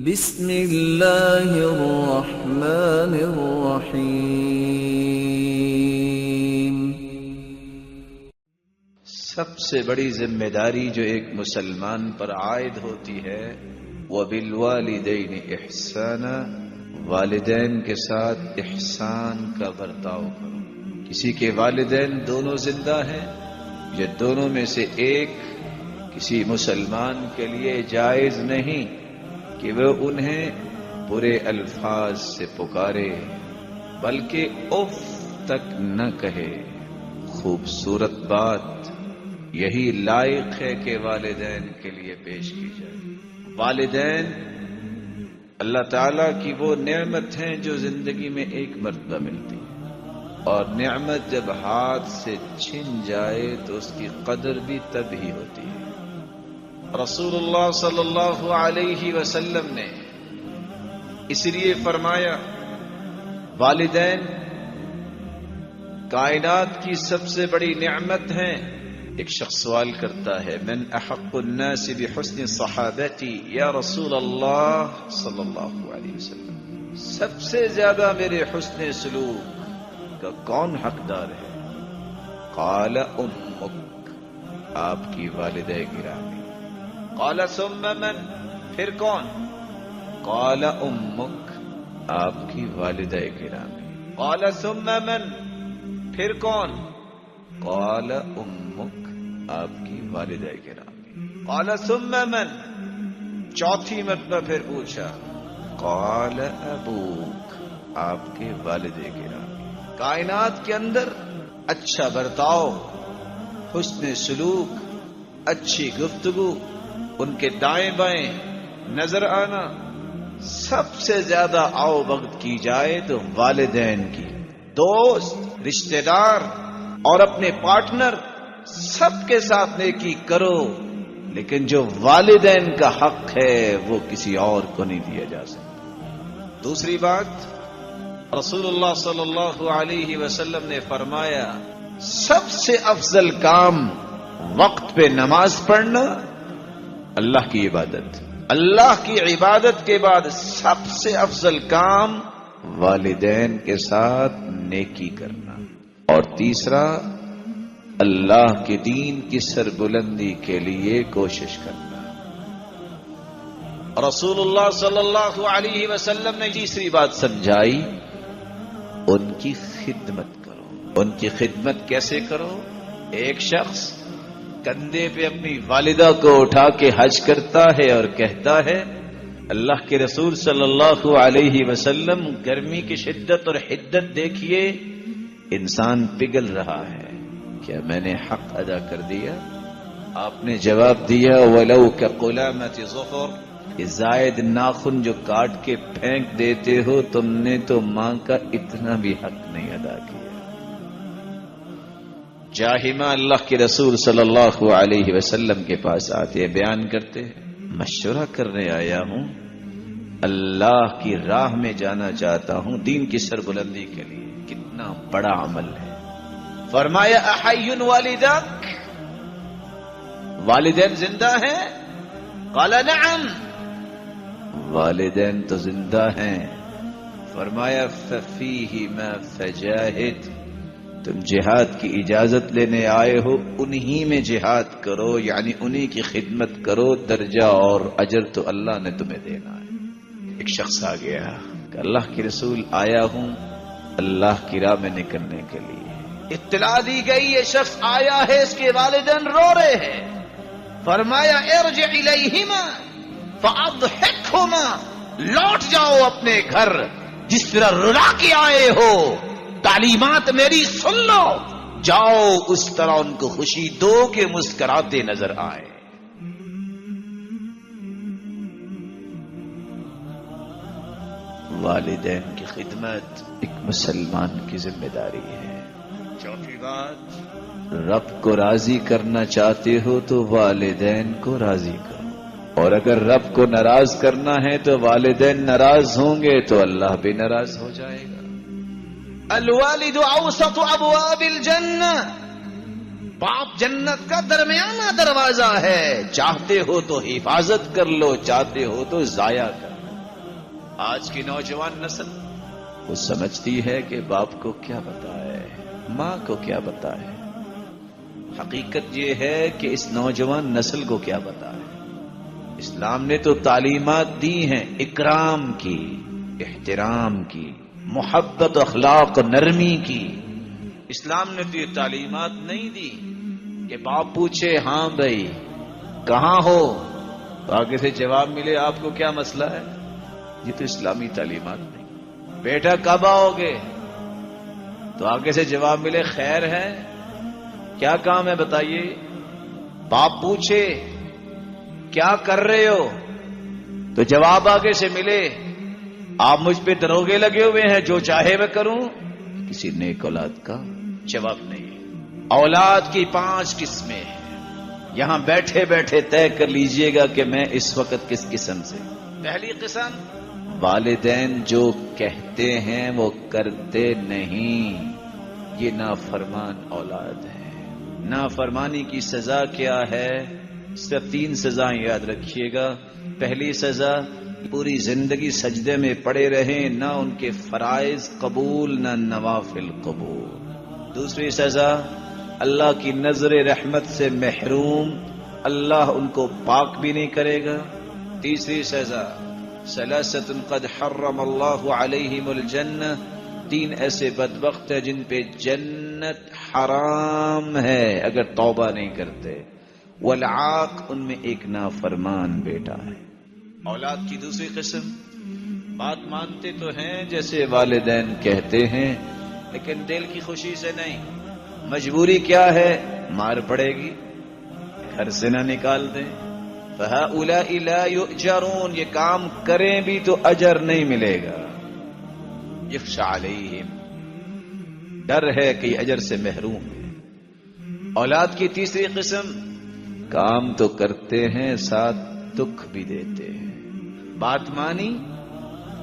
بسم اللہ الرحمن الرحیم۔ سب سے بڑی ذمہ داری جو ایک مسلمان پر عائد ہوتی ہے وَبِالْوَالِدَيْنِ إِحْسَانًا، والدین کے ساتھ احسان کا برتاؤ کرو۔ کسی کے والدین دونوں زندہ ہیں یا دونوں میں سے ایک، کسی مسلمان کے لیے جائز نہیں کہ وہ انہیں برے الفاظ سے پکارے، بلکہ اف تک نہ کہے۔ خوبصورت بات یہی لائق ہے کہ والدین کے لیے پیش کی جائے۔ والدین اللہ تعالیٰ کی وہ نعمت ہیں جو زندگی میں ایک مرتبہ ملتی ہے، اور نعمت جب ہاتھ سے چھن جائے تو اس کی قدر بھی تب ہی ہوتی ہے۔ رسول اللہ صلی اللہ علیہ وسلم نے اس لیے فرمایا والدین کائنات کی سب سے بڑی نعمت ہیں۔ ایک شخص سوال کرتا ہے من احق الناس بحسن صحابتی یا رسول اللہ صلی اللہ علیہ وسلم، سب سے زیادہ میرے حسن سلوک کا کون حقدار ہے؟ قال امک، آپ کی والدہ گرامی۔ قال ثم من، پھر کون؟ قال امک، آپ کی والدہ گرامی۔ قال ثم من، پھر کون؟ قال امک، آپ کی والدہ گرامی۔ قال ثم من، چوتھی مرتبہ پھر پوچھا، قال ابوک، آپ کے والد گرامی۔ کائنات کے اندر اچھا برتاؤ، حسن سلوک، اچھی گفتگو، ان کے دائیں بائیں نظر آنا، سب سے زیادہ آؤ بھگت کی جائے تو والدین کی۔ دوست، رشتہ دار اور اپنے پارٹنر سب کے ساتھ نیکی کرو، لیکن جو والدین کا حق ہے وہ کسی اور کو نہیں دیا جا سکتا۔ دوسری بات، رسول اللہ صلی اللہ علیہ وسلم نے فرمایا سب سے افضل کام وقت پہ نماز پڑھنا، اللہ کی عبادت۔ اللہ کی عبادت کے بعد سب سے افضل کام والدین کے ساتھ نیکی کرنا، اور تیسرا اللہ کے دین کی سربلندی کے لیے کوشش کرنا۔ رسول اللہ صلی اللہ علیہ وسلم نے تیسری بات سمجھائی، ان کی خدمت کرو۔ ان کی خدمت کیسے کرو؟ ایک شخص کندھے پہ اپنی والدہ کو اٹھا کے حج کرتا ہے اور کہتا ہے اللہ کے رسول صلی اللہ علیہ وسلم گرمی کی شدت اور حدت دیکھیے، انسان پگھل رہا ہے، کیا میں نے حق ادا کر دیا؟ آپ نے جواب دیا وَلَوْ كَقُلَامَةِ ظُفُرٍ، یہ زائد ناخن جو کاٹ کے پھینک دیتے ہو، تم نے تو ماں کا اتنا بھی حق نہیں ادا کیا۔ جاہمہ اللہ کے رسول صلی اللہ علیہ وسلم کے پاس آتے بیان کرتے مشورہ کرنے آیا ہوں، اللہ کی راہ میں جانا چاہتا ہوں دین کی سربلندی کے لیے۔ کتنا بڑا عمل ہے۔ فرمایا احی والدک، والدین زندہ ہیں؟ قال نعم، والدین تو زندہ ہیں۔ فرمایا ففیہما فجاہد، تم جہاد کی اجازت لینے آئے ہو، انہی میں جہاد کرو، یعنی انہی کی خدمت کرو، درجہ اور اجر تو اللہ نے تمہیں دینا ہے۔ ایک شخص آ گیا کہ اللہ کے رسول آیا ہوں اللہ کی راہ میں نکلنے کے لیے۔ اطلاع دی گئی یہ شخص آیا ہے، اس کے والدین رو رہے ہیں۔ فرمایا ارجع الیہما فاضحکہما، لوٹ جاؤ اپنے گھر جس طرح رلا کے آئے ہو، تعلیمات میری سن لو، جاؤ اس طرح ان کو خوشی دو کہ مسکراتے نظر آئے۔ والدین کی خدمت ایک مسلمان کی ذمہ داری ہے۔ چوتھی بات، رب کو راضی کرنا چاہتے ہو تو والدین کو راضی کرو، اور اگر رب کو ناراض کرنا ہے تو والدین ناراض ہوں گے تو اللہ بھی ناراض ہو جائے گا۔ الوالد اوسط ابواب الجنہ، باپ جنت کا درمیانہ دروازہ ہے، چاہتے ہو تو حفاظت کر لو، چاہتے ہو تو ضائع کر لو۔ آج کی نوجوان نسل وہ سمجھتی ہے کہ باپ کو کیا پتا ہے، ماں کو کیا پتا ہے۔ حقیقت یہ ہے کہ اس نوجوان نسل کو کیا پتا ہے۔ اسلام نے تو تعلیمات دی ہیں اکرام کی، احترام کی، محبت، اخلاق، نرمی کی۔ اسلام نے تو یہ تعلیمات نہیں دی کہ باپ پوچھے ہاں بھائی کہاں ہو تو آگے سے جواب ملے آپ کو کیا مسئلہ ہے۔ یہ تو اسلامی تعلیمات نہیں۔ بیٹا کب آؤ گے تو آگے سے جواب ملے خیر ہے، کیا کام ہے بتائیے۔ باپ پوچھے کیا کر رہے ہو تو جواب آگے سے ملے آپ مجھ پہ دروغے لگے ہوئے ہیں، جو چاہے میں کروں۔ کسی نیک اولاد کا جواب نہیں۔ اولاد کی 5 قسمیں ہیں، یہاں بیٹھے بیٹھے طے کر لیجئے گا کہ میں اس وقت کس قسم سے۔ پہلی قسم، والدین جو کہتے ہیں وہ کرتے نہیں، یہ نافرمان اولاد ہے۔ نافرمانی کی سزا کیا ہے؟ صرف 3 سزائیں یاد رکھیے گا۔ پہلی سزا، پوری زندگی سجدے میں پڑے رہیں، نہ ان کے فرائض قبول نہ نوافل قبول۔ دوسری سزا، اللہ کی نظر رحمت سے محروم، اللہ ان کو پاک بھی نہیں کرے گا۔ تیسری سزا، ثلاثۃ قد حرم اللہ علیہم الجنہ، 3 ایسے بدبخت ہیں جن پہ جنت حرام ہے اگر توبہ نہیں کرتے۔ والعاق، ان میں ایک نافرمان بیٹا ہے۔ اولاد کی دوسری قسم، بات مانتے تو ہیں جیسے والدین کہتے ہیں لیکن دل کی خوشی سے نہیں۔ مجبوری کیا ہے؟ مار پڑے گی، گھر سے نہ نکال دیں۔ فَهَؤُلَاءِ لَا يُؤْجَرُونَ، یہ کام کریں بھی تو اجر نہیں ملے گا۔ یخشى علیہم، ڈر ہے کہ یہ اجر سے محروم ہے۔ اولاد کی تیسری قسم، کام تو کرتے ہیں ساتھ دکھ بھی دیتے ہیں۔ بات مانی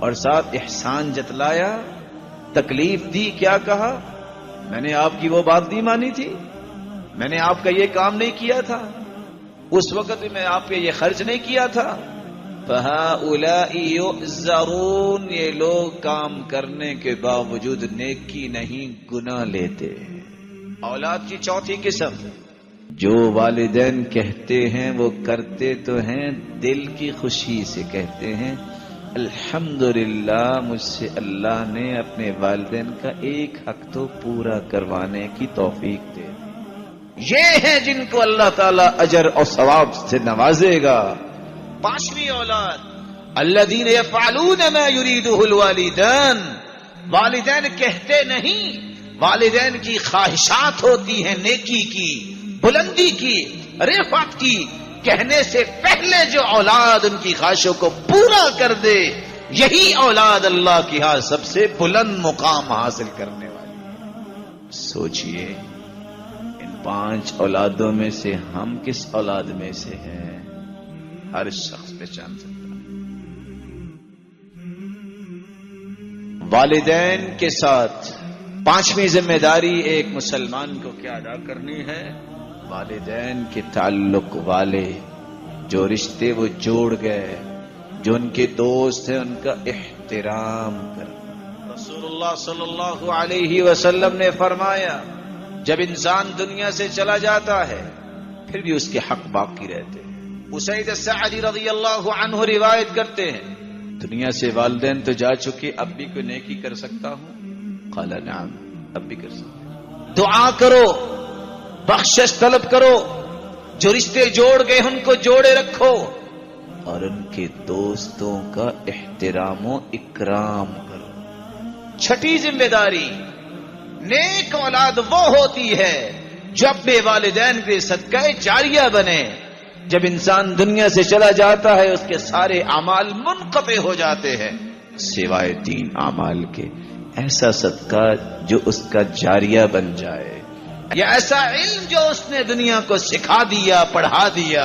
اور ساتھ احسان جتلایا، تکلیف دی، کیا کہا؟ میں نے آپ کی وہ بات نہیں مانی تھی، میں نے آپ کا یہ کام نہیں کیا تھا، اس وقت بھی میں آپ پہ یہ خرچ نہیں کیا تھا۔ فَهَؤُلَاءِ يُعْذَرُونَ، یہ لوگ کام کرنے کے باوجود نیکی نہیں گناہ لیتے۔ اولاد کی چوتھی قسم، جو والدین کہتے ہیں وہ کرتے تو ہیں، دل کی خوشی سے کہتے ہیں الحمدللہ مجھ سے اللہ نے اپنے والدین کا ایک حق تو پورا کروانے کی توفیق دے دی۔ یہ ہیں جن کو اللہ تعالی اجر اور ثواب سے نوازے گا۔ 5ویں اولاد، الذین یفعلون ما یریدہ الوالدان، والدین کہتے نہیں، والدین کی خواہشات ہوتی ہیں نیکی کی، بلندی کی، رفعت کی، کہنے سے پہلے جو اولاد ان کی خواہشوں کو پورا کر دے، یہی اولاد اللہ کی ہاں سب سے بلند مقام حاصل کرنے والی۔ سوچئے ان 5 اولادوں میں سے ہم کس اولاد میں سے ہیں؟ ہر شخص پہچان سکتا ہے۔ والدین کے ساتھ 5ویں ذمہ داری ایک مسلمان کو کیا ادا کرنی ہے؟ والدین کے تعلق والے جو رشتے وہ جوڑ گئے، جو ان کے دوست ہیں، ان کا احترام کرنا۔ رسول اللہ صلی اللہ علیہ وسلم نے فرمایا جب انسان دنیا سے چلا جاتا ہے پھر بھی اس کے حق باقی رہتے ہیں۔ اسید السعدی رضی اللہ عنہ روایت کرتے ہیں دنیا سے والدین تو جا چکے، اب بھی کوئی نیکی کر سکتا ہوں؟ قال نعم، اب بھی کر سکتا ہوں۔ دعا کرو، بخشش طلب کرو، جو رشتے جوڑ گئے ان کو جوڑے رکھو، اور ان کے دوستوں کا احترام و اکرام کرو۔ 6ٹھی ذمہ داری، نیک اولاد وہ ہوتی ہے جو اپنے والدین کے صدقہ جاریہ بنے۔ جب انسان دنیا سے چلا جاتا ہے اس کے سارے اعمال منقطع ہو جاتے ہیں سوائے 3 اعمال کے، ایسا صدقہ جو اس کا جاریہ بن جائے، یا ایسا علم جو اس نے دنیا کو سکھا دیا، پڑھا دیا،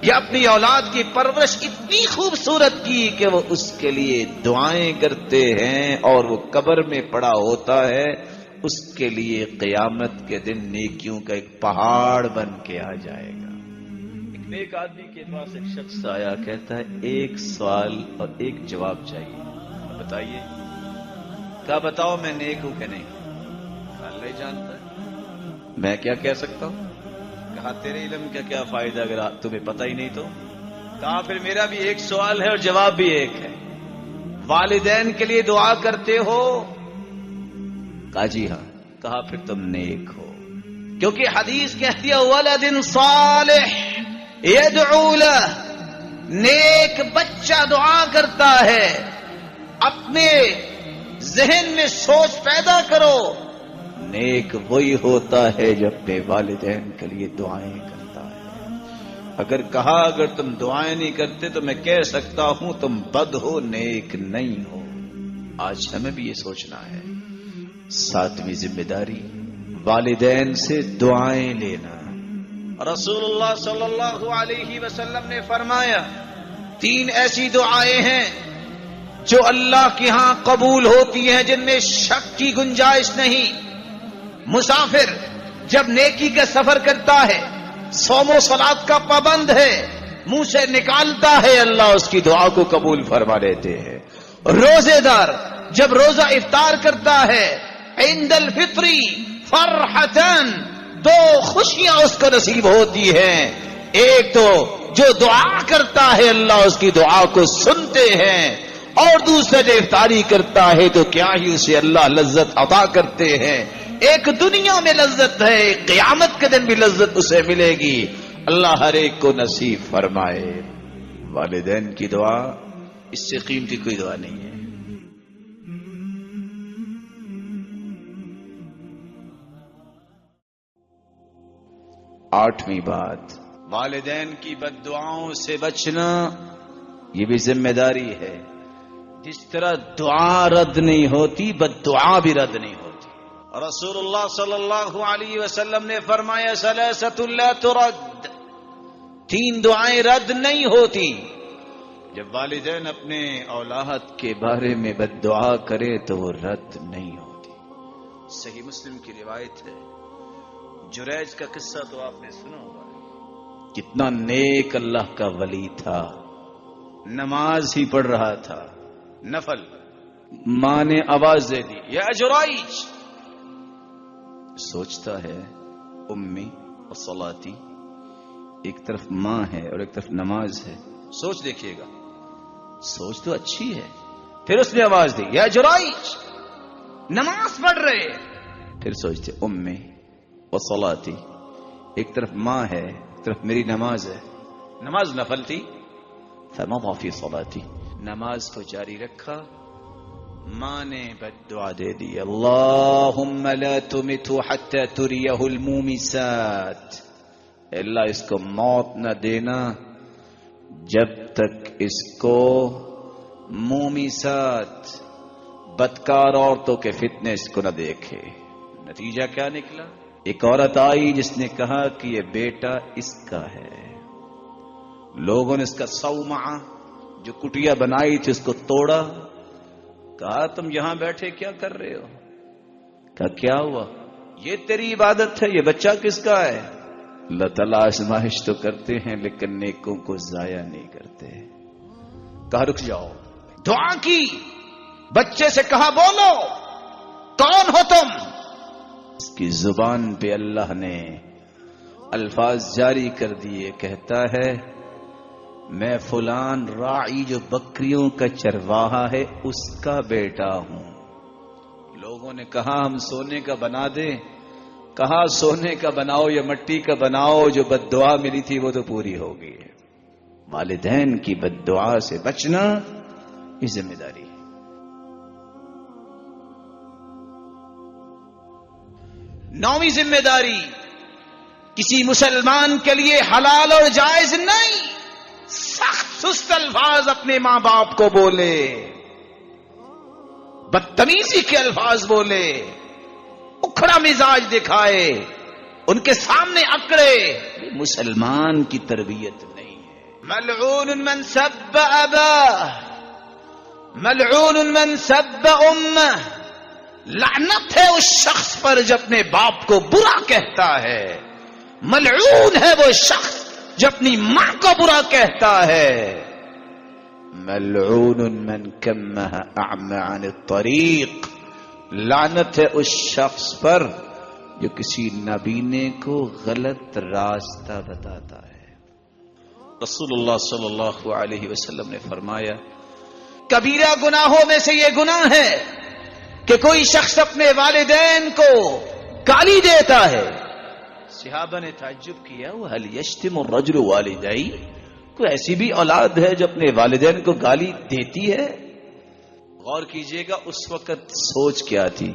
یا اپنی اولاد کی پرورش اتنی خوبصورت کی کہ وہ اس کے لیے دعائیں کرتے ہیں اور وہ قبر میں پڑا ہوتا ہے، اس کے لیے قیامت کے دن نیکیوں کا ایک پہاڑ بن کے آ جائے گا۔ ایک آدمی کے پاس ایک شخص آیا، کہتا ہے 1 سوال اور 1 جواب چاہیے۔ بتائیے. کہا بتاؤ میں نیک ہوں کہ نہیں؟ اللہ ہی جانتا ہے، میں کیا کہہ سکتا ہوں. کہا تیرے علم کا کیا فائدہ اگر تمہیں پتہ ہی نہیں تو. کہا پھر میرا بھی ایک سوال ہے اور جواب بھی ایک ہے، والدین کے لیے دعا کرتے ہو؟ کہا جی ہاں. کہا پھر تم نیک ہو، کیونکہ حدیث کہتی ہے ولد صالح یدعو لہ، نیک بچہ دعا کرتا ہے. اپنے ذہن میں سوچ پیدا کرو، نیک وہی ہوتا ہے جو اپنے والدین کے لیے دعائیں کرتا ہے. اگر کہا اگر تم دعائیں نہیں کرتے تو میں کہہ سکتا ہوں تم بد ہو، نیک نہیں ہو. آج ہمیں بھی یہ سوچنا ہے. 7ویں ذمہ داری والدین سے دعائیں لینا. رسول اللہ صلی اللہ علیہ وسلم نے فرمایا 3 ایسی دعائیں ہیں جو اللہ کے ہاں قبول ہوتی ہیں، جن میں شک کی گنجائش نہیں. مسافر جب نیکی کا سفر کرتا ہے، صوم و صلات کا پابند ہے، منہ سے نکالتا ہے، اللہ اس کی دعا کو قبول فرما لیتے ہیں. روزے دار جب روزہ افطار کرتا ہے، عند الفطری فرحتن، 2 خوشیاں اس کو نصیب ہوتی ہیں. ایک تو جو دعا کرتا ہے اللہ اس کی دعا کو سنتے ہیں، اور دوسرا جو افطاری کرتا ہے تو کیا ہی اسے اللہ لذت عطا کرتے ہیں. ایک دنیا میں لذت ہے، قیامت کے دن بھی لذت اسے ملے گی. اللہ ہر ایک کو نصیب فرمائے. والدین کی دعا اس سے قیمتی کوئی دعا نہیں ہے. 8ویں بات، والدین کی بد دعاؤں سے بچنا یہ بھی ذمہ داری ہے. جس طرح دعا رد نہیں ہوتی، بد دعا بھی رد نہیں ہوتی. رسول اللہ صلی اللہ علیہ وسلم نے فرمایا 3 لا ترد، 3 دعائیں رد نہیں ہوتی. جب والدین اپنے اولاد کے بارے میں بد دعا کرے تو وہ رد نہیں ہوتی. صحیح مسلم کی روایت ہے. جریج کا قصہ تو آپ نے سنا ہوگا. کتنا نیک اللہ کا ولی تھا، نماز ہی پڑھ رہا تھا نفل. ماں نے آواز دے دی یا جریج. سوچتا ہے امی اور صلاتی، ایک طرف ماں ہے اور ایک طرف نماز ہے. سوچ دیکھیے گا، سوچ تو اچھی ہے. پھر اس نے آواز دی یا جریج، نماز پڑھ رہے. پھر سوچتے امی اور صلاتی، ایک طرف ماں ہے ایک طرف میری نماز ہے. نماز نفل تھی. فمضى في صلاتی، نماز کو جاری رکھا. ماں نے بد دعا دے دی اللہم لا تمتو حتی تریہ المومسات، اللہ اس کو موت نہ دینا جب تک اس کو مومسات بدکار عورتوں کے فتنے اس کو نہ دیکھے. نتیجہ کیا نکلا؟ ایک عورت آئی جس نے کہا کہ یہ بیٹا اس کا ہے. لوگوں نے اس کا صومعہ جو کٹیا بنائی تھی اس کو توڑا. کہا تم یہاں بیٹھے کیا کر رہے ہو؟ کہا کیا ہوا؟ یہ تیری عبادت ہے، یہ بچہ کس کا ہے؟ اللہ تعالیٰ آزمائش تو کرتے ہیں لیکن نیکوں کو ضائع نہیں کرتے. کہا رک جاؤ. دعا کی، بچے سے کہا بولو کون ہو تم؟ اس کی زبان پہ اللہ نے الفاظ جاری کر دیے. کہتا ہے میں فلان راعی جو بکریوں کا چرواہا ہے اس کا بیٹا ہوں. لوگوں نے کہا ہم سونے کا بنا دیں. کہا سونے کا بناؤ یا مٹی کا بناؤ، جو بد دعا ملی تھی وہ تو پوری ہو گئی ہے. والدین کی بد دعا سے بچنا یہ ذمہ داری ہے. نویں ذمہ داری، کسی مسلمان کے لیے حلال اور جائز نہیں سخت سست الفاظ اپنے ماں باپ کو بولے، بدتمیزی کے الفاظ بولے، اکھڑا مزاج دکھائے، ان کے سامنے اکڑے. یہ مسلمان کی تربیت نہیں ہے. ملعون من سب اباہ، ملعون من سب امہ، لعنت ہے اس شخص پر جو اپنے باپ کو برا کہتا ہے. ملعون ہے وہ شخص جو اپنی ماں کو برا کہتا ہے. ملعون من کمہ اعمی عن الطریق، لعنت ہے اس شخص پر جو کسی نابینے کو غلط راستہ بتاتا ہے۔ رسول اللہ صلی اللہ علیہ وسلم نے فرمایا کبیرہ گناہوں میں سے یہ گناہ ہے کہ کوئی شخص اپنے والدین کو گالی دیتا ہے۔ صحابہ نے تعجب کیا وَهَلْ يَشْتِمُ الرَّجُلُ وَالِدَيْهِ، کوئی ایسی بھی اولاد ہے جو اپنے والدین کو گالی دیتی ہے؟ غور کیجئے گا اس وقت سوچ کیا تھی،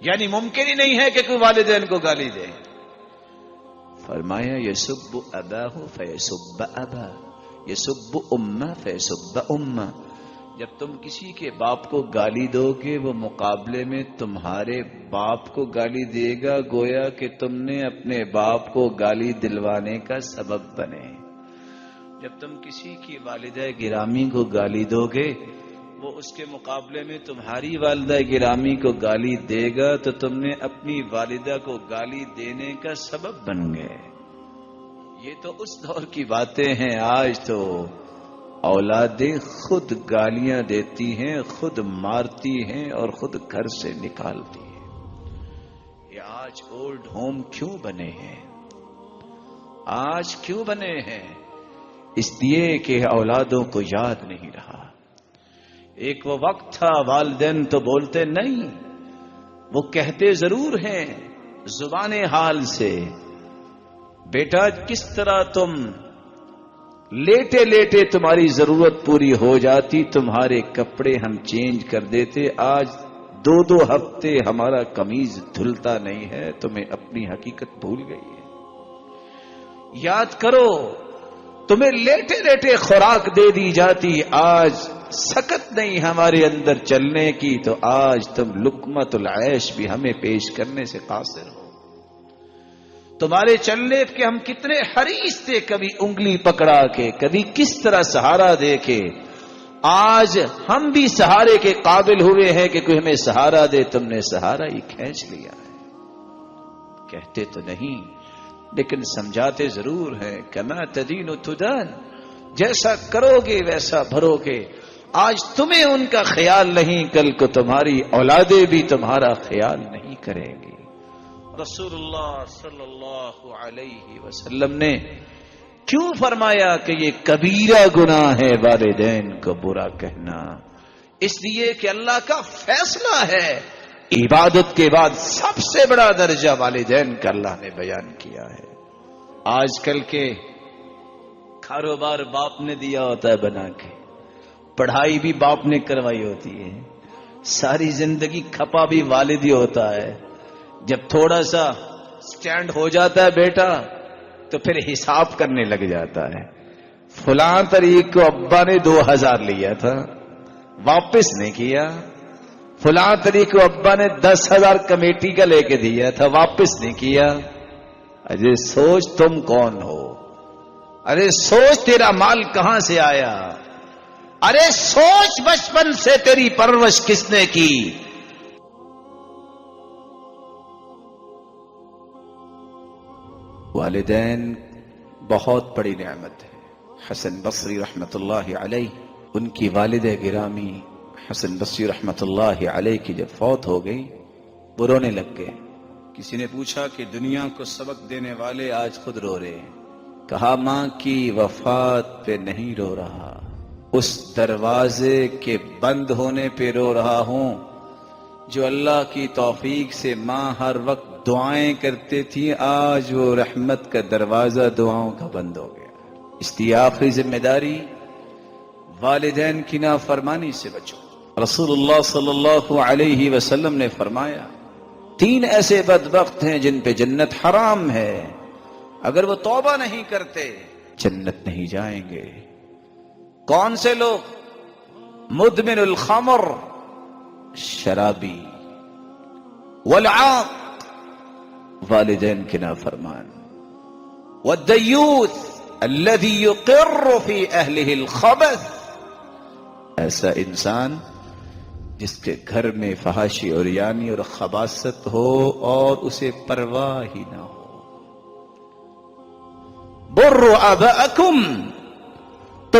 یعنی ممکن ہی نہیں ہے کہ کوئی والدین کو گالی دے۔ فرمایا یسب اباہ فیسب ابا، یسب امہ فیسب امہ، جب تم کسی کے باپ کو گالی دو گے وہ مقابلے میں تمہارے باپ کو گالی دے گا، گویا کہ تم نے اپنے باپ کو گالی دلوانے کا سبب بنے۔ جب تم کسی کی والدہ گرامی کو گالی دو گے وہ اس کے مقابلے میں تمہاری والدہ گرامی کو گالی دے گا تو تم نے اپنی والدہ کو گالی دینے کا سبب بن گئے۔ یہ تو اس دور کی باتیں ہیں، آج تو اولادیں خود گالیاں دیتی ہیں، خود مارتی ہیں اور خود گھر سے نکالتی ہیں۔ یہ آج اولڈ ہوم کیوں بنے ہیں؟ آج کیوں بنے ہیں؟ اس لیے کہ اولادوں کو یاد نہیں رہا۔ ایک وہ وقت تھا والدین تو بولتے نہیں، وہ کہتے ضرور ہیں زبان حال سے، بیٹا کس طرح تم لیٹے لیٹے تمہاری ضرورت پوری ہو جاتی، تمہارے کپڑے ہم چینج کر دیتے، آج 2 ہفتے ہمارا قمیض دھلتا نہیں ہے، تمہیں اپنی حقیقت بھول گئی ہے۔ یاد کرو تمہیں لیٹے لیٹے خوراک دے دی جاتی، آج سکت نہیں ہمارے اندر چلنے کی، تو آج تم لقمۃ العیش بھی ہمیں پیش کرنے سے قاصر ہو۔ تمہارے چلنے کے ہم کتنے حریص تھے، کبھی انگلی پکڑا کے، کبھی کس طرح سہارا دے کے، آج ہم بھی سہارے کے قابل ہوئے ہیں کہ کوئی ہمیں سہارا دے، تم نے سہارا ہی کھینچ لیا ہے۔ کہتے تو نہیں لیکن سمجھاتے ضرور ہیں، کما تدین تدان، جیسا کرو گے ویسا بھرو گے۔ آج تمہیں ان کا خیال نہیں، کل کو تمہاری اولادیں بھی تمہارا خیال نہیں کریں گی۔ رسول اللہ صلی اللہ علیہ وسلم نے کیوں فرمایا کہ یہ کبیرہ گناہ ہے والدین کو برا کہنا؟ اس لیے کہ اللہ کا فیصلہ ہے، عبادت کے بعد سب سے بڑا درجہ والدین کا اللہ نے بیان کیا ہے۔ آج کل کے کاروبار باپ نے دیا ہوتا ہے بنا کے، پڑھائی بھی باپ نے کروائی ہوتی ہے، ساری زندگی کھپا بھی والد ہی ہوتا ہے۔ جب تھوڑا سا سٹینڈ ہو جاتا ہے بیٹا تو پھر حساب کرنے لگ جاتا ہے، فلاں طریق کو ابا نے 2000 لیا تھا واپس نہیں کیا، فلاں طریق کو ابا نے 10,000 کمیٹی کا لے کے دیا تھا واپس نہیں کیا۔ ارے سوچ تم کون ہو، ارے سوچ تیرا مال کہاں سے آیا، ارے سوچ بچپن سے تیری پرورش کس نے کی۔ والدین بہت بڑی نعمت ہے۔ حسن بصری رحمت اللہ علیہ، ان کی والدہ گرامی حسن بصری رحمت اللہ علیہ کی جب فوت ہو گئی وہ رونے لگ گئے۔ کسی نے پوچھا کہ دنیا کو سبق دینے والے آج خود رو رہے ہیں، کہا ماں کی وفات پہ نہیں رو رہا، اس دروازے کے بند ہونے پہ رو رہا ہوں جو اللہ کی توفیق سے ماں ہر وقت دعائیں کرتے تھی، آج وہ رحمت کا دروازہ دعاؤں کا بند ہو گیا۔ اس لیے آخری ذمہ داری والدین کی نافرمانی سے بچو۔ رسول اللہ صلی اللہ علیہ وسلم نے فرمایا 3 ایسے بدبخت ہیں جن پہ جنت حرام ہے، اگر وہ توبہ نہیں کرتے جنت نہیں جائیں گے۔ کون سے لوگ؟ مدمن الخمر، شرابی، والعاق، والدین کے نافرمان، والدیوث الذی یقر فی اہلہ الخبث، ایسا انسان جس کے گھر میں فحاشی اور یعنی اور خباثت ہو اور اسے پرواہ ہی نہ ہو۔ بروا آباءکم،